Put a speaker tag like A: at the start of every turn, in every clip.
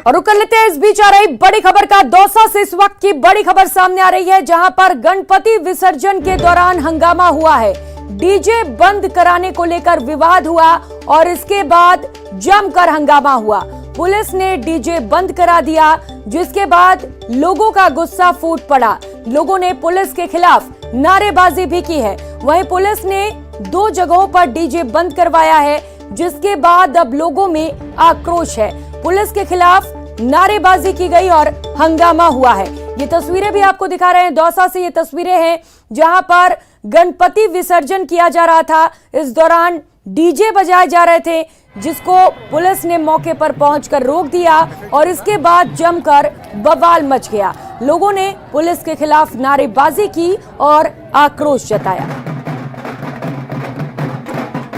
A: और रुक कर लेते हैं इस बीच आ रही बड़ी खबर का। दौसा से इस वक्त की बड़ी खबर सामने आ रही है, जहां पर गणपति विसर्जन के दौरान हंगामा हुआ है। डीजे बंद कराने को लेकर विवाद हुआ और इसके बाद जमकर हंगामा हुआ। पुलिस ने डीजे बंद करा दिया, जिसके बाद लोगों का गुस्सा फूट पड़ा। लोगों ने पुलिस के खिलाफ नारेबाजी भी की है। वहीं पुलिस ने 2 जगहों पर डीजे बंद करवाया है, जिसके बाद अब लोगों में आक्रोश है। पुलिस के खिलाफ नारेबाजी की गई और हंगामा हुआ है। ये तस्वीरें भी आपको दिखा रहे हैं। दौसा से ये तस्वीरें हैं, जहां पर गणपति विसर्जन किया जा रहा था। इस दौरान डीजे बजाए जा रहे थे, जिसको पुलिस ने मौके पर पहुंचकर रोक दिया और इसके बाद जमकर बवाल मच गया। लोगों ने पुलिस के खिलाफ नारेबाजी की और आक्रोश जताया।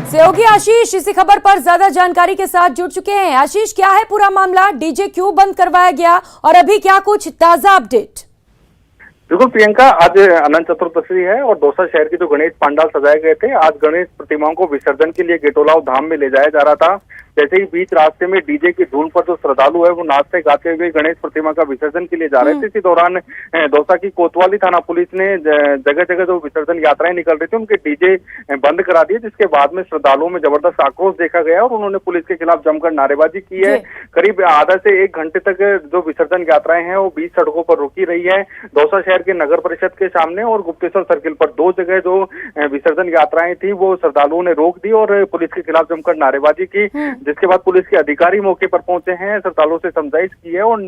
A: सहयोगी आशीष इसी खबर पर ज्यादा जानकारी के साथ जुड़ चुके हैं। आशीष, क्या है पूरा मामला? डीजे क्यों बंद करवाया गया और अभी क्या कुछ ताजा अपडेट?
B: बिल्कुल प्रियंका, आज अनंत चतुर्दशी है और दौसा शहर के जो गणेश पंडाल सजाए गए थे, आज गणेश प्रतिमाओं को विसर्जन के लिए गेटोलाव धाम में ले जाया जा रहा था। जैसे ही बीच रास्ते में डीजे की धुन पर जो श्रद्धालु है वो नाचते गाते हुए गणेश प्रतिमा का विसर्जन के लिए जा रहे थे। इसी दौरान दौसा की कोतवाली थाना पुलिस ने जगह जगह जो विसर्जन यात्राएं निकल रही थी उनके डीजे बंद करा दिए, जिसके बाद में श्रद्धालुओं में जबरदस्त आक्रोश देखा गया और उन्होंने पुलिस के खिलाफ जमकर नारेबाजी की है। करीब आधा से 1 घंटे तक जो विसर्जन यात्राएं हैं वो बीच सड़कों पर रुकी रही है। दौसा शहर के नगर परिषद के सामने और गुप्तेश्वर सर्किल पर 2 जगह जो विसर्जन यात्राएं थी वो श्रद्धालुओं ने रोक दी और पुलिस के खिलाफ जमकर नारेबाजी की, जिसके बाद पुलिस के अधिकारी मौके पर पहुंचे हैं, श्रद्धालुओं से समझाइश की है और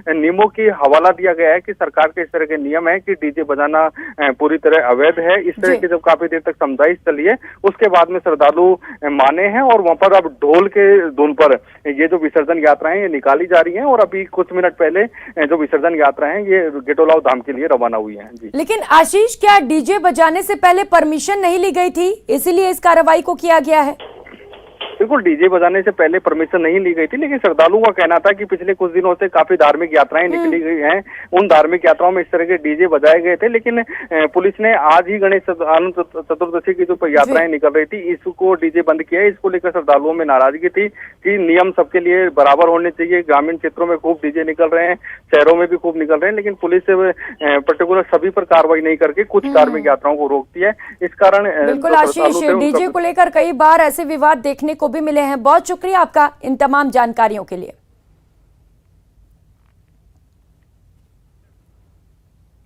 B: नियमों की हवाला दिया गया है कि सरकार के इस तरह के नियम है कि डीजे बजाना पूरी तरह अवैध है। इस तरह की जब काफी देर तक समझाइश चली है, उसके बाद में श्रद्धालु माने हैं और वहां पर अब ढोल के धुन पर ये जो विसर्जन यात्राएं ये निकाली जा रही हैं और अभी कुछ मिनट पहले जो विसर्जन यात्राएं ये गेटोलाव धाम के लिए रवाना हुई है। जी, लेकिन
A: आशीष, क्या डीजे बजाने से पहले परमिशन नहीं ली गई थी, इसीलिए इस कार्रवाई को किया गया है?
B: बिल्कुल, डीजे बजाने से पहले परमिशन नहीं ली गई थी, लेकिन श्रद्धालुओं का कहना था कि पिछले कुछ दिनों से काफी धार्मिक यात्राएं निकली गई हैं। उन धार्मिक यात्राओं में इस तरह के डीजे बजाए गए थे, लेकिन पुलिस ने आज ही गणेश अनंत चतुर्दशी की जो यात्राएं निकल रही थी इसको डीजे बंद किया है। इसको लेकर श्रद्धालुओं में नाराजगी थी कि नियम सबके लिए बराबर होने चाहिए। ग्रामीण क्षेत्रों में खूब डीजे निकल रहे हैं, शहरों में भी खूब निकल रहे हैं, लेकिन पुलिस पर्टिकुलर सभी पर कार्रवाई नहीं करके कुछ धार्मिक यात्राओं को रोकती है। इस कारण
A: बिल्कुल आशीष, डीजे को लेकर कई बार ऐसे विवाद देखने को भी मिले हैं। बहुत शुक्रिया आपका इन तमाम जानकारियों के लिए।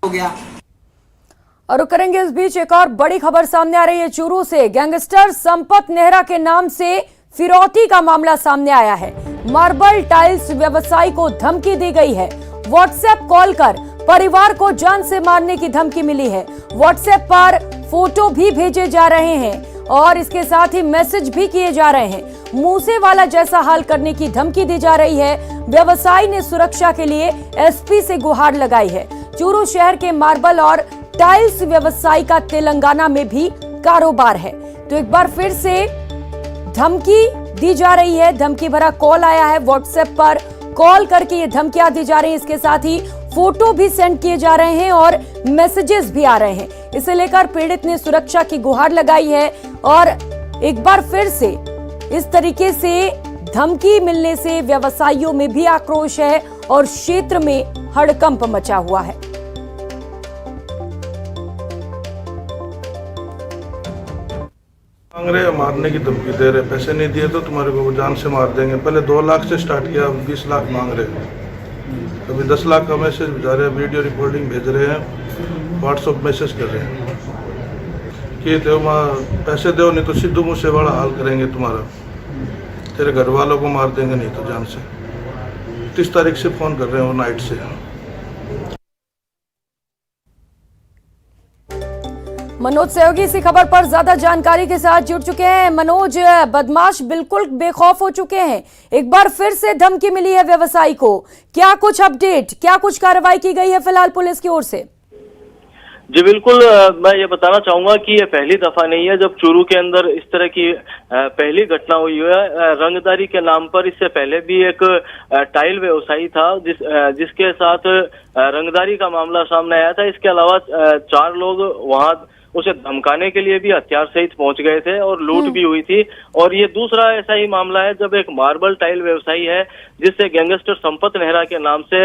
C: हो गया।
A: और करेंगे इस बीच एक और बड़ी खबर सामने आ रही है। चूरू से गैंगस्टर संपत नेहरा के नाम से फिरौती का मामला सामने आया है। मार्बल टाइल्स व्यवसायी को धमकी दी गई है। व्हाट्सएप कॉल कर परिवार को जान से मारने की धमकी मिली है। व्हाट्सएप पर फोटो भी भेजे जा रहे हैं और इसके साथ ही मैसेज भी किए जा रहे हैं। मूसे वाला जैसा हाल करने की धमकी दी जा रही है। व्यवसायी ने सुरक्षा के लिए एसपी से गुहार लगाई है। चूरू शहर के मार्बल और टाइल्स व्यवसायी का तेलंगाना में भी कारोबार है। तो एक बार फिर से धमकी दी जा रही है। धमकी भरा कॉल आया है। व्हाट्सएप पर कॉल करके ये धमकियां दी जा रही है। इसके साथ ही फोटो भी सेंड किए जा रहे हैं और मैसेजेस भी आ रहे हैं। इसे लेकर पीड़ित ने सुरक्षा की गुहार लगाई है और एक बार फिर से इस तरीके से धमकी मिलने से व्यवसायियों में भी आक्रोश है और क्षेत्र में हड़कंप मचा हुआ है।
D: मांग रहे, मारने की धमकी दे रहे, पैसे नहीं दिए तो तुम्हारे को जान से मार देंगे। पहले 2 लाख से स्टार्ट किया, 20 लाख मांग रहे, अभी 10 लाख का मैसेज भेजा रहे हैं, वीडियो रिकॉर्डिंग भेज रहे हैं, व्हाट्सएप मैसेज कर रहे हैं कि दो पैसे दो नहीं तो सिद्धू मूसे वाला हाल करेंगे तुम्हारा, तेरे घर वालों को मार देंगे नहीं तो जान से। 30 तारीख से फोन कर रहे हैं वो नाइट से।
A: मनोज सहयोगी इसी खबर पर ज्यादा जानकारी के साथ जुड़ चुके हैं। मनोज, बदमाश बिल्कुल बेखौफ हो चुके हैं। एक बार फिर से धमकी मिली है व्यवसायी को। क्या कुछ अपडेट, क्या कुछ कार्रवाई की गई है फिलहाल पुलिस की ओर से?
E: जी बिल्कुल, मैं ये बताना चाहूंगा कि ये पहली दफा नहीं है जब चूरू के अंदर इस तरह की पहली घटना हुई है। रंगदारी के नाम पर इससे पहले भी एक टाइल व्यवसायी था जिसके साथ रंगदारी का मामला सामने आया था। इसके अलावा 4 लोग वहां उसे धमकाने के लिए भी हथियार सहित पहुंच गए थे और लूट भी हुई थी। और ये दूसरा ऐसा ही मामला है जब एक मार्बल टाइल व्यवसायी है जिससे गैंगस्टर संपत नेहरा के नाम से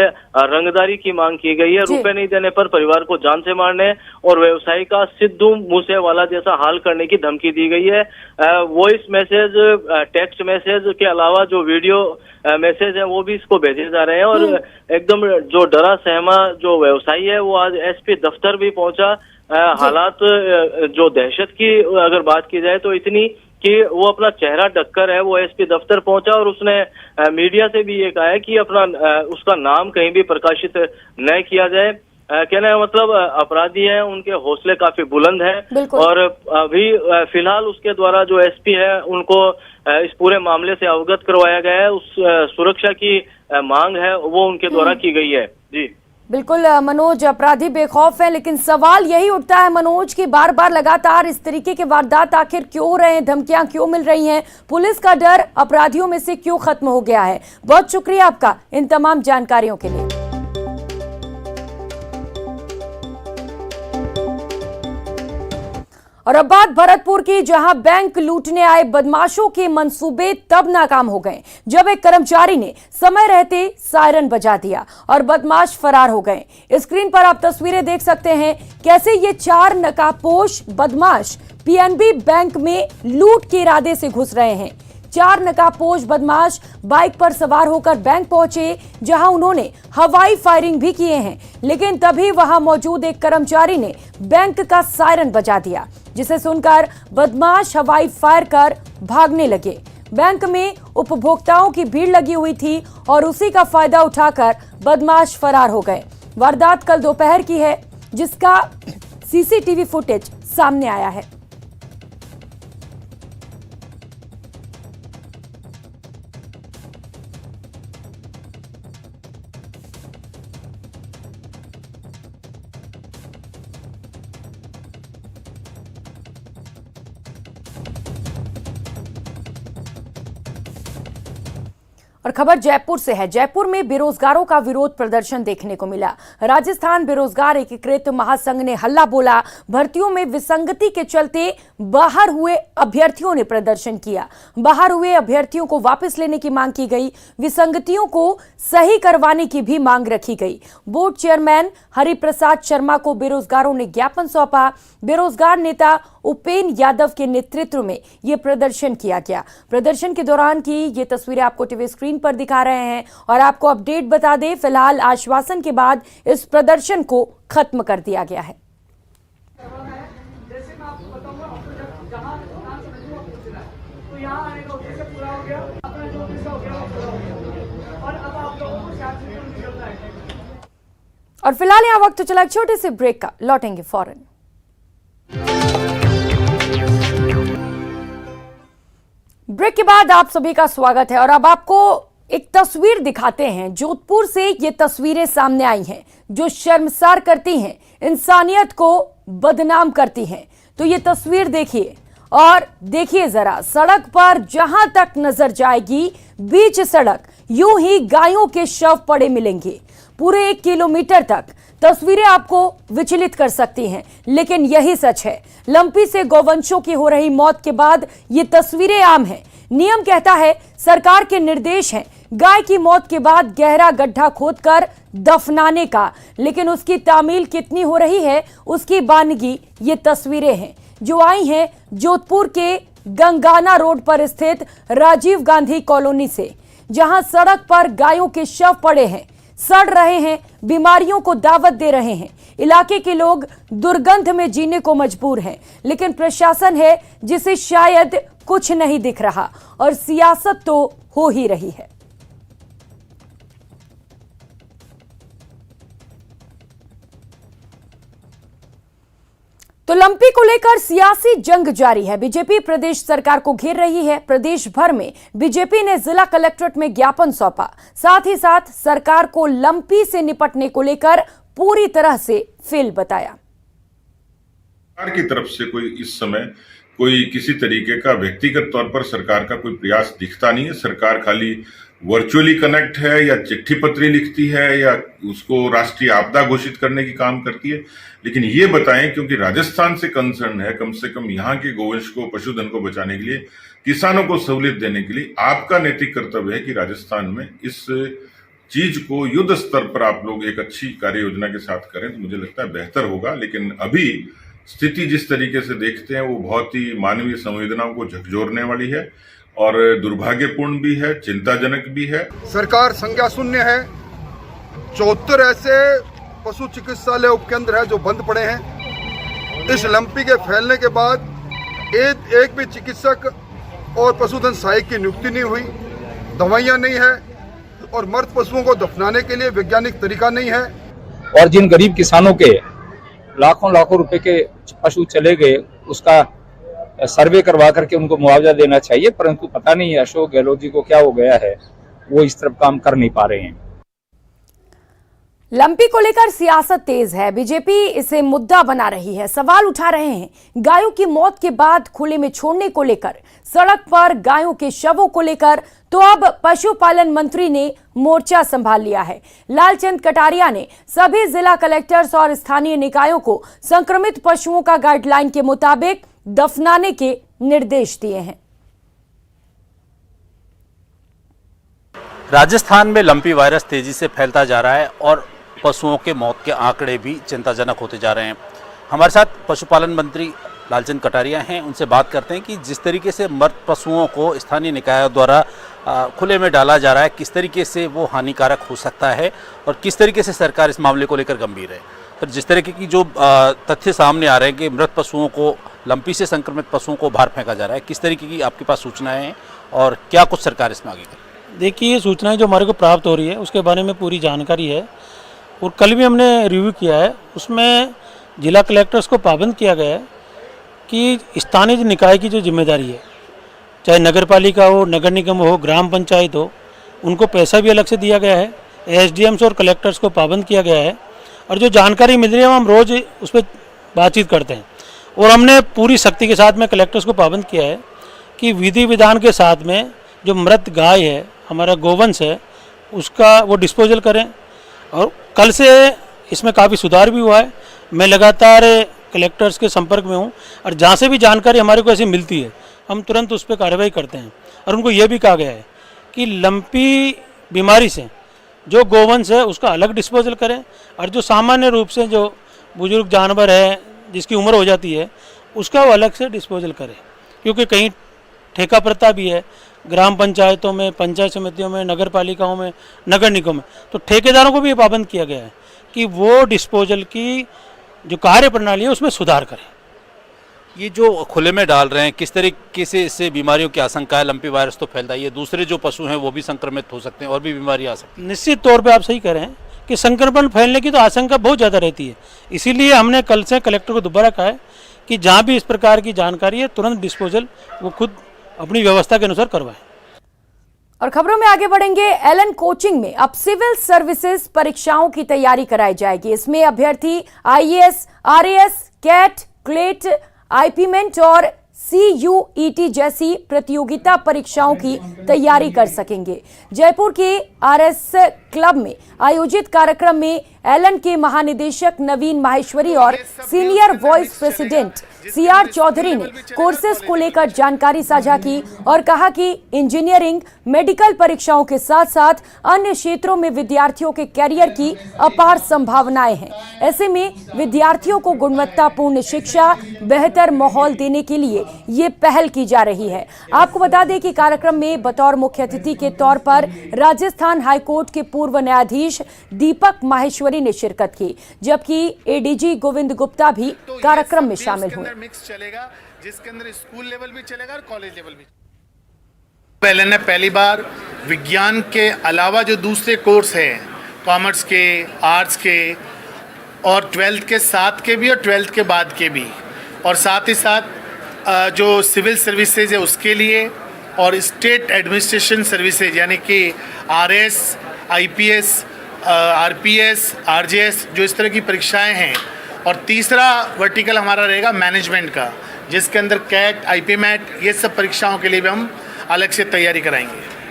E: रंगदारी की मांग की गई है। रुपए नहीं देने पर परिवार को जान से मारने और व्यवसायी का सिद्धू मूसेवाला जैसा हाल करने की धमकी दी गई है। वॉइस मैसेज, टेक्स्ट मैसेज के अलावा जो वीडियो मैसेज है वो भी इसको भेजे जा रहे हैं। और एकदम जो डरा सहमा जो व्यवसायी है वो आज एसपी दफ्तर भी पहुंचा। हालात जो दहशत की अगर बात की जाए तो इतनी कि वो अपना चेहरा ढककर है वो एसपी दफ्तर पहुंचा और उसने मीडिया से भी ये कहा है कि अपना उसका नाम कहीं भी प्रकाशित न किया जाए। कहने का मतलब अपराधी हैं, उनके हौसले काफी बुलंद हैं और अभी फिलहाल उसके द्वारा जो एसपी है उनको इस पूरे मामले से अवगत करवाया गया है। उस सुरक्षा की मांग है वो उनके द्वारा की गई है। जी
A: बिल्कुल मनोज, अपराधी बेखौफ है, लेकिन सवाल यही उठता है मनोज कि बार बार लगातार इस तरीके के वारदात आखिर क्यों हो रहे हैं, धमकियां क्यों मिल रही हैं, पुलिस का डर अपराधियों में से क्यों खत्म हो गया है। बहुत शुक्रिया आपका इन तमाम जानकारियों के लिए। और अब बात भरतपुर की, जहां बैंक लूटने आए बदमाशों के मंसूबे तब नाकाम हो गए जब एक कर्मचारी ने समय रहते सायरन बजा दिया और बदमाश फरार हो गए। स्क्रीन पर आप तस्वीरें देख सकते हैं कैसे ये 4 नकाबपोश बदमाश पीएनबी बैंक में लूट के इरादे से घुस रहे हैं। 4 नकाबपोश बदमाश बाइक पर सवार होकर बैंक पहुंचे, जहां उन्होंने हवाई फायरिंग भी किए हैं, लेकिन तभी वहां मौजूद एक कर्मचारी ने बैंक का सायरन बजा दिया, जिसे सुनकर बदमाश हवाई फायर कर भागने लगे। बैंक में उपभोक्ताओं की भीड़ लगी हुई थी और उसी का फायदा उठाकर बदमाश फरार हो गए। वारदात कल दोपहर की है, जिसका सीसीटीवी फुटेज सामने आया है। और खबर जयपुर से है। जयपुर में बेरोजगारों का विरोध प्रदर्शन देखने को मिला। राजस्थान बेरोजगार एकीकृत महासंघ ने हल्ला बोला। भर्तियों में विसंगति के चलते बाहर हुए अभ्यर्थियों ने प्रदर्शन किया। बाहर हुए अभ्यर्थियों को वापस लेने की मांग की गई। विसंगतियों को सही करवाने की भी मांग रखी गई। बोर्ड चेयरमैन हरिप्रसाद शर्मा को बेरोजगारों ने ज्ञापन सौंपा। बेरोजगार नेता उपेन यादव के नेतृत्व में यह प्रदर्शन किया गया। प्रदर्शन के दौरान की ये तस्वीरें आपको टीवी स्क्रीन पर दिखा रहे हैं और आपको अपडेट बता दें, फिलहाल आश्वासन के बाद इस प्रदर्शन को खत्म कर दिया गया है। और फिलहाल यहाँ वक्त चला एक छोटे से ब्रेक का, लौटेंगे फौरन। ब्रेक के बाद आप सभी का स्वागत है और अब आपको एक तस्वीर दिखाते हैं। जोधपुर से ये तस्वीरें सामने आई हैं जो शर्मसार करती हैं, इंसानियत को बदनाम करती हैं। तो ये तस्वीर देखिए और देखिए जरा, सड़क पर जहां तक नजर जाएगी बीच सड़क यूं ही गायों के शव पड़े मिलेंगे। पूरे 1 किलोमीटर तक तस्वीरें आपको विचलित कर सकती हैं, लेकिन यही सच है। लंपी से गौवंशों की हो रही मौत के बाद ये तस्वीरें आम हैं। नियम कहता है, सरकार के निर्देश हैं गाय की मौत के बाद गहरा गड्ढा खोदकर दफनाने का, लेकिन उसकी तामील कितनी हो रही है उसकी बानगी ये तस्वीरें हैं जो आई हैं जोधपुर के गंगाना रोड पर स्थित राजीव गांधी कॉलोनी से, जहां सड़क पर गायों के शव पड़े हैं, सड़ रहे हैं, बीमारियों को दावत दे रहे हैं। इलाके के लोग दुर्गंध में जीने को मजबूर हैं, लेकिन प्रशासन है जिसे शायद कुछ नहीं दिख रहा और सियासत तो हो ही रही है। तो लंपी को लेकर सियासी जंग जारी है। बीजेपी प्रदेश सरकार को घेर रही है। प्रदेश भर में बीजेपी ने जिला कलेक्ट्रेट में ज्ञापन सौंपा। साथ ही साथ सरकार को लंपी से निपटने को लेकर पूरी तरह से फेल बताया।
C: सरकार की तरफ से कोई इस समय कोई किसी तरीके का व्यक्तिगत तौर पर सरकार का कोई प्रयास दिखता नहीं है। सरकार खाली वर्चुअली कनेक्ट है या चिट्ठी पत्री लिखती है या उसको राष्ट्रीय आपदा घोषित करने की काम करती है, लेकिन ये बताएं, क्योंकि राजस्थान से कंसर्न है, कम से कम यहाँ के गोवंश को, पशुधन को बचाने के लिए, किसानों को सहूलियत देने के लिए आपका नैतिक कर्तव्य है कि राजस्थान में इस चीज को युद्ध स्तर पर आप लोग एक अच्छी कार्य योजना के साथ करें तो मुझे लगता है बेहतर होगा। लेकिन अभी स्थिति जिस तरीके से देखते हैं वो बहुत ही मानवीय संवेदनाओं को झकझोरने वाली है और दुर्भाग्यपूर्ण भी है, चिंताजनक भी है।
F: सरकार संज्ञा शून्य है। 74 ऐसे पशु चिकित्सालय उपकेंद्र है जो बंद पड़े हैं। इस लंपी के फैलने के बाद एक भी चिकित्सक और पशुधन सहायक की नियुक्ति नहीं हुई, दवाइयां नहीं है और मृत पशुओं को दफनाने के लिए वैज्ञानिक तरीका नहीं है।
G: और जिन गरीब किसानों के लाखों लाखों रुपए के पशु चले गए उसका सर्वे करवा करके उनको मुआवजा देना चाहिए, परंतु पता नहीं अशोक गहलोत जी को क्या हो गया है, वो इस तरफ काम कर नहीं पा रहे हैं।
A: लंपी को लेकर सियासत तेज है। बीजेपी इसे मुद्दा बना रही है, सवाल उठा रहे हैं गायों की मौत के बाद खुले में छोड़ने को लेकर, सड़क पर गायों के शवों को लेकर। तो अब पशुपालन मंत्री ने मोर्चा संभाल लिया है। लालचंद कटारिया ने सभी जिला कलेक्टर्स और स्थानीय निकायों को संक्रमित पशुओं का गाइडलाइन के मुताबिक दफनाने के निर्देश दिए हैं।
H: राजस्थान में लंपी वायरस तेजी से फैलता जा रहा है और पशुओं के मौत के आंकड़े भी चिंताजनक होते जा रहे हैं। हमारे साथ पशुपालन मंत्री लालचंद कटारिया हैं, उनसे बात करते हैं कि जिस तरीके से मृत पशुओं को स्थानीय निकायों द्वारा खुले में डाला जा रहा है, किस तरीके से वो हानिकारक हो सकता है और किस तरीके से सरकार इस मामले को लेकर गंभीर है। तो जिस तरीके की जो तथ्य सामने आ रहे हैं कि मृत पशुओं को, लंपी से संक्रमित पशुओं को बाहर फेंका जा रहा है, किस तरीके की आपके पास सूचनाएं हैं और क्या कुछ सरकार इसमें आगे करे?
I: देखिए, ये सूचनाएं जो हमारे को प्राप्त हो रही है उसके बारे में पूरी जानकारी है और कल भी हमने रिव्यू किया है। उसमें जिला कलेक्टर्स को पाबंद किया गया है कि स्थानीय निकाय की जो जिम्मेदारी है, चाहे नगर पालिका हो, नगर निगम हो, ग्राम पंचायत हो, उनको पैसा भी अलग से दिया गया है। एसडीएम्स और कलेक्टर्स को पाबंद किया गया है और जो जानकारी मिल रही है हम रोज़ उस पर बातचीत करते हैं। और हमने पूरी सख्ती के साथ में कलेक्टर्स को पाबंद किया है कि विधि विधान के साथ में जो मृत गाय है, हमारा गोवंश है, उसका वो डिस्पोजल करें। और कल से इसमें काफ़ी सुधार भी हुआ है। मैं लगातार कलेक्टर्स के संपर्क में हूँ और जहाँ से भी जानकारी हमारे को ऐसी मिलती है हम तुरंत उस पर कार्रवाई करते हैं। और उनको ये भी कहा गया है कि लंपी बीमारी से जो गोवंश है उसका अलग डिस्पोजल करें और जो सामान्य रूप से जो बुजुर्ग जानवर है जिसकी उम्र हो जाती है उसका वो अलग से डिस्पोजल करें। क्योंकि कहीं ठेका प्रथा भी है ग्राम पंचायतों में, पंचायत समितियों में, नगर पालिकाओं में, नगर निगम में, तो ठेकेदारों को भी ये पाबंद किया गया है कि वो डिस्पोजल की जो कार्य प्रणाली है उसमें सुधार करें।
H: ये जो खुले में डाल रहे हैं, किस तरीके से इससे बीमारियों की आशंका है? लंपी वायरस तो फैलता ही है, दूसरे जो पशु हैं वो भी संक्रमित हो सकते हैं और भी बीमारी आ सकती है।
I: निश्चित तौर पे आप सही कह रहे हैं कि संक्रमण फैलने की तो आशंका बहुत ज़्यादा रहती है। इसीलिए हमने कल से कलेक्टर को दोबारा कहा है कि जहाँ भी इस प्रकार की जानकारी है तुरंत डिस्पोजल वो खुद अपनी व्यवस्था के अनुसार करवाएं।
A: और खबरों में आगे बढ़ेंगे। एलन कोचिंग में अब सिविल सर्विसेज परीक्षाओं की तैयारी कराई जाएगी। इसमें अभ्यर्थी आईएएस, आरएएस, कैट, क्लेट, आईपीमेंट और CUET जैसी प्रतियोगिता परीक्षाओं की तैयारी कर सकेंगे। जयपुर के आरएस क्लब में आयोजित कार्यक्रम में एलन के महानिदेशक नवीन माहेश्वरी और senior vice president CR Chaudhary ने कोर्सेज को लेकर जानकारी साझा की और कहा कि इंजीनियरिंग, मेडिकल परीक्षाओं के साथ साथ अन्य क्षेत्रों में विद्यार्थियों के कैरियर की अपार संभावनाएं हैं। ऐसे में विद्यार्थियों को गुणवत्तापूर्ण शिक्षा, बेहतर माहौल देने के लिए ये पहल की जा रही है। आपको बता दें कि कार्यक्रम में बतौर मुख्य अतिथि के तौर पर राजस्थान हाईकोर्ट के पूर्व न्यायाधीश दीपक माहेश्वरी ने शिरकत की, जबकि ADG गोविंद गुप्ता भी कार्यक्रम में शामिल हुए।
J: मिक्स चलेगा जिसके अंदर स्कूल लेवल भी चलेगा और कॉलेज लेवल भी। पहले ने पहली बार विज्ञान के अलावा जो दूसरे कोर्स हैं, कॉमर्स के, आर्ट्स के और 12th के साथ के भी और 12th के बाद के भी, और साथ ही साथ जो सिविल सर्विसेज है उसके लिए और स्टेट एडमिनिस्ट्रेशन सर्विसेज यानी कि RS, IPS, RPS, RJS जो इस तरह की परीक्षाएं हैं। और तीसरा वर्टिकल हमारा रहेगा मैनेजमेंट का, जिसके अंदर कैट, IPMAT ये सब परीक्षाओं के लिए भी हम अलग से तैयारी कराएंगे।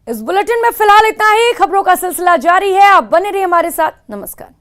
A: इस बुलेटिन में फिलहाल इतना ही। खबरों का सिलसिला जारी है, आप बने रहिए हमारे साथ। नमस्कार।